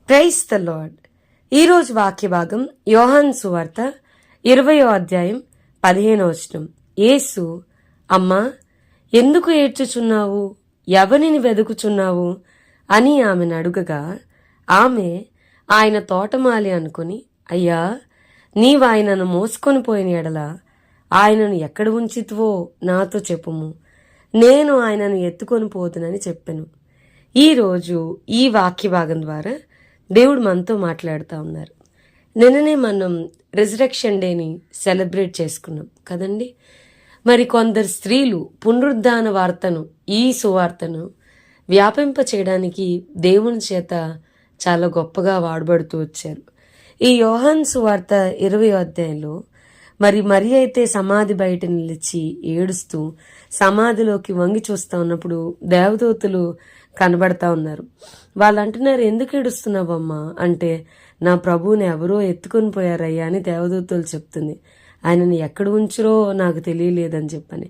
Praise the lord. ఈరోజు వాక్య భాగం యోహాను సువార్త 20వ అధ్యాయం 15వ వచనం. యేసు, అమ్మా, ఎందుకు ఏడ్చుచున్నావు? ఎవరిని వెదుకుచున్నావు అని ఆమెను అడుగగా, ఆమె ఆయన తోటమాలి అనుకుని, అయ్యా, నీవు ఆయనను మోసుకొని పోయిన ఎడల ఆయనను ఎక్కడ ఉంచితివో నాతో చెప్పుము, నేను ఆయనను ఎత్తుకొని పోదునని చెప్పెను. ఈరోజు ఈ వాక్య భాగం ద్వారా దేవుడు మనతో మాట్లాడుతూ ఉన్నారు. నిన్ననే మనం రిజరెక్షన్ డేని సెలబ్రేట్ చేసుకున్నాం కదండి. మరి కొందరు స్త్రీలు పునరుద్ధాన వార్తను, ఈ సువార్తను వ్యాపింప చేయడానికి దేవుని చేత చాలా గొప్పగా వాడబడుతూ వచ్చారు. ఈ యోహాను సువార్త 20వ అధ్యాయంలో మరి అయితే సమాధి బయట నిలిచి ఏడుస్తూ సమాధిలోకి వంగి చూస్తూ ఉన్నప్పుడు దేవదూతలు కనబడతా ఉన్నారు. వాళ్ళు అంటున్నారు, ఎందుకు ఏడుస్తున్నావమ్మా అంటే, నా ప్రభువుని ఎవరో ఎత్తుకొని పోయారయ్యా అని దేవదూతలు చెప్తుంది. ఆయనని ఎక్కడ ఉంచురో నాకు తెలియలేదని చెప్పని.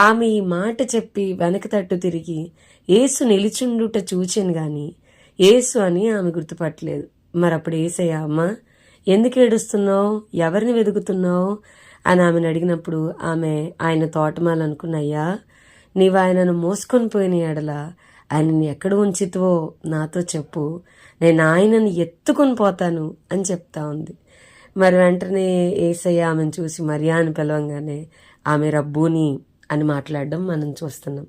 ఆమె ఈ మాట చెప్పి వెనక తట్టు తిరిగి యేసు నిలిచుండుట చూచాను గాని యేసు అని ఆమె గుర్తుపట్టలేదు. మరి అప్పుడు యేసయ్య, అమ్మా, ఎందుకు ఏడుస్తున్నావు? ఎవరిని వెతుకుతున్నావు అని ఆమెను అడిగినప్పుడు ఆమె ఆయన తోటమాలనుకున్నయ్యా, నీవు ఆయనను మోసుకొని పోయిన ఎడల ఆయనని ఎక్కడ ఉంచితివో నాతో చెప్పు, నేను ఆయనని ఎత్తుకొని పోతాను అని చెప్తా ఉంది. మరి వెంటనే యేసయ్య ఆమెను చూసి మరియా అని పిలవంగానే ఆమె రబ్బూని అని మాట్లాడడం మనం చూస్తున్నాం.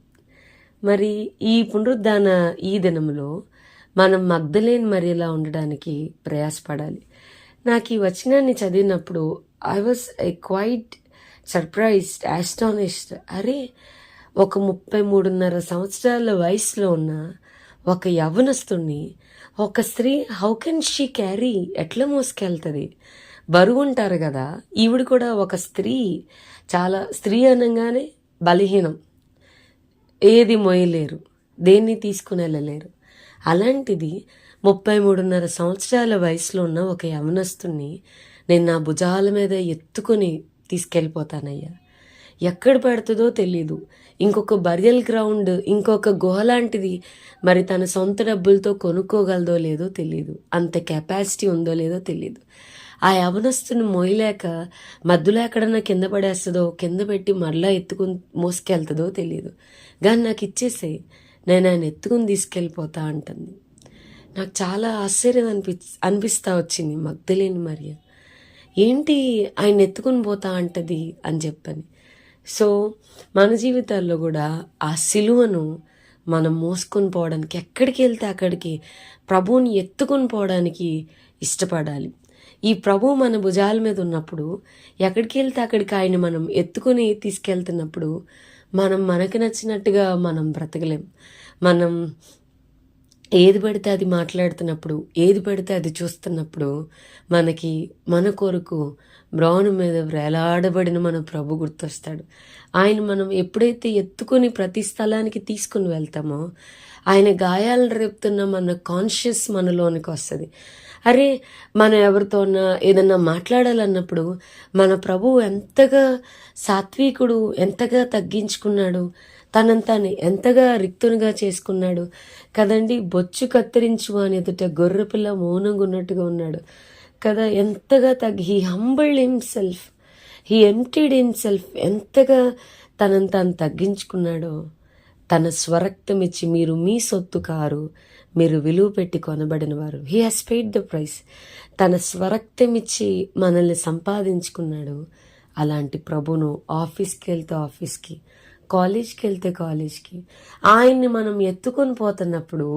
మరి ఈ పునరుద్ధాన ఈ దినంలో మనం మగ్దలేని మరియలా ఉండడానికి ప్రయాసపడాలి. నాకు ఈ వచనాన్ని చదివినప్పుడు ఐ వాజ్ క్వైట్ సర్ప్రైజ్డ్, ఆస్టానిష్డ్. అరే, ఒక 33.5 సంవత్సరాల వయసులో ఉన్న ఒక యవ్వనస్తుని ఒక స్త్రీ హౌ కెన్ షీ క్యారీ, ఎట్లా మోసుకెళ్తుంది? బరువు ఉంటారు కదా. ఈవిడ కూడా ఒక స్త్రీ, చాలా స్త్రీ అనగానే బలహీనం, ఏది మోయలేరు, దేన్ని తీసుకుని వెళ్ళలేరు. అలాంటిది 33.5 సంవత్సరాల వయసులో ఉన్న ఒక యవనస్తుని నేను నా భుజాల మీద ఎత్తుకొని తీసుకెళ్ళిపోతానయ్యా. ఎక్కడ పెడుతుందో తెలీదు. ఇంకొక బరియల్ గ్రౌండ్, ఇంకొక గుహ లాంటిది మరి తన సొంత డబ్బులతో కొనుక్కోగలదో లేదో తెలీదు. అంత కెపాసిటీ ఉందో లేదో తెలీదు. ఆ యవనస్తుని మోయలేక మధ్యలో ఎక్కడన్నా కింద పడేస్తుందో, కింద పెట్టి మరలా ఎత్తుకుని మోసుకెళ్తుందో తెలీదు. కానీ నాకు ఇచ్చేసేయి, నేను ఆయన ఎత్తుకుని తీసుకెళ్ళిపోతా అంటుంది. నాకు చాలా ఆశ్చర్యం అనిపిస్తా వచ్చింది. మగ్దలేని మరియ ఏంటి ఆయన ఎత్తుకుని పోతా అంటది అని చెప్పని. సో మన జీవితాల్లో కూడా ఆ సిలువను మనం మోసుకొని పోవడానికి, ఎక్కడికి వెళ్తే అక్కడికి ప్రభువుని ఎత్తుకొని పోవడానికి ఇష్టపడాలి. ఈ ప్రభువు మన భుజాల మీద ఉన్నప్పుడు ఎక్కడికి వెళ్తే అక్కడికి ఆయన మనం ఎత్తుకొని తీసుకెళ్తున్నప్పుడు మనం మనకు నచ్చినట్టుగా మనం బ్రతకలేం. మనం ఏది పడితే అది మాట్లాడుతున్నప్పుడు, ఏది పడితే అది చూస్తున్నప్పుడు మనకి మన కొరకు బ్రౌన్ మీద వేలాడబడిన మన ప్రభు గుర్తొస్తాడు. ఆయన మనం ఎప్పుడైతే ఎత్తుకొని ప్రతి స్థలానికి తీసుకుని వెళ్తామో ఆయన గాయాలను రేపుతున్న మన కాన్షియస్ మనలోనికి వస్తుంది. అరే, మనం ఎవరితోన్నా ఏదన్నా మాట్లాడాలన్నప్పుడు మన ప్రభువు ఎంతగా సాత్వికుడు, ఎంతగా తగ్గించుకున్నాడు, తనంతాన్ని ఎంతగా రిక్తునిగా చేసుకున్నాడు కదండి. బొచ్చు కత్తిరించు అని ఎదుట గొర్రెపిల్ల మౌనంగా ఉన్నట్టుగా ఉన్నాడు కదా. ఎంతగా he humbled himself, he emptied himself. ఎంతగా తనని తాను తగ్గించుకున్నాడో. తన స్వరక్తం ఇచ్చి, మీరు మీ సొత్తు కారు, మీరు విలువ పెట్టి కొనబడిన వారు. He has paid the price. తన స్వరక్తం ఇచ్చి మనల్ని సంపాదించుకున్నాడు. అలాంటి ప్రభును ఆఫీస్కి వెళ్తే ఆఫీస్కి, కాలేజ్కి వెళ్తే కాలేజ్కి ఆయన్ని మనం ఎత్తుకొని పోతున్నప్పుడు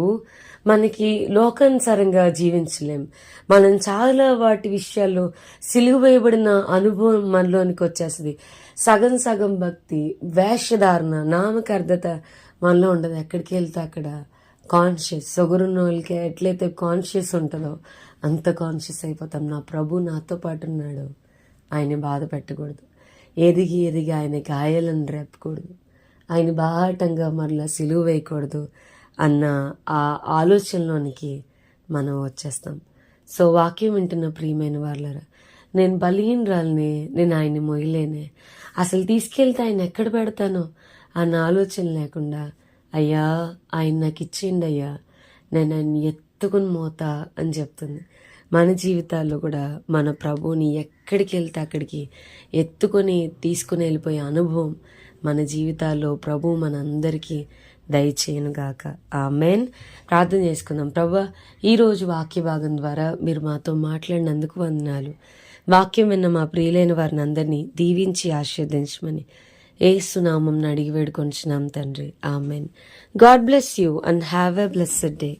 మనకి లోకానుసారంగా జీవించలేం. మనం చాలా వాటి విషయాల్లో సిలువ వేయబడిన అనుభవం మనలోనికి వచ్చేస్తుంది. సగం సగం భక్తి, వేషధారణ, నామకార్థత మనలో ఉండదు. ఎక్కడికి వెళ్తే అక్కడ కాన్షియస్, సొగురున్న వాళ్ళకి ఎట్లయితే కాన్షియస్ ఉంటుందో అంత కాన్షియస్ అయిపోతాం. నా ప్రభు నాతో పాటు ఉన్నాడు, ఆయన బాధ పెట్టకూడదు, ఎదిగి ఎదిగి ఆయన గాయాలను రేపకూడదు, ఆయన బాహటంగా మరలా సిలువ వేయకూడదు అన్న ఆ ఆలోచనలోనికి మనం వచ్చేస్తాం. సో వాక్యం వింటున్న ప్రియమైన వాళ్ళరా, నేను బలహీనరాలనే, నేను ఆయన్ని మొయ్యలేనే, అసలు తీసుకెళ్తే ఆయన ఎక్కడ పెడతానో అన్న ఆలోచన లేకుండా, అయ్యా ఆయన నాకు ఇచ్చేయండి అయ్యా, నేను ఆయన ఎత్తుకుని మోత అని చెప్తుంది. మన జీవితాల్లో కూడా మన ప్రభువుని ఎక్కడికి వెళ్తే అక్కడికి ఎత్తుకొని తీసుకుని వెళ్ళిపోయే అనుభవం మన జీవితాల్లో ప్రభు మనందరికీ దయచేయనుగాక. ఆమేన్. ప్రార్థన చేసుకుందాం. ప్రభువా, ఈరోజు వాక్య భాగం ద్వారా మీరు మాతో మాట్లాడినందుకు వందనాలు. వాక్యం విన్న మా ప్రియులైన వారిని అందరినీ దీవించి ఆశీర్వదించమని యేసు నామమున అడిగి వేడుకొంచున్నాం తండ్రి. Amen. God bless you and have a blessed day.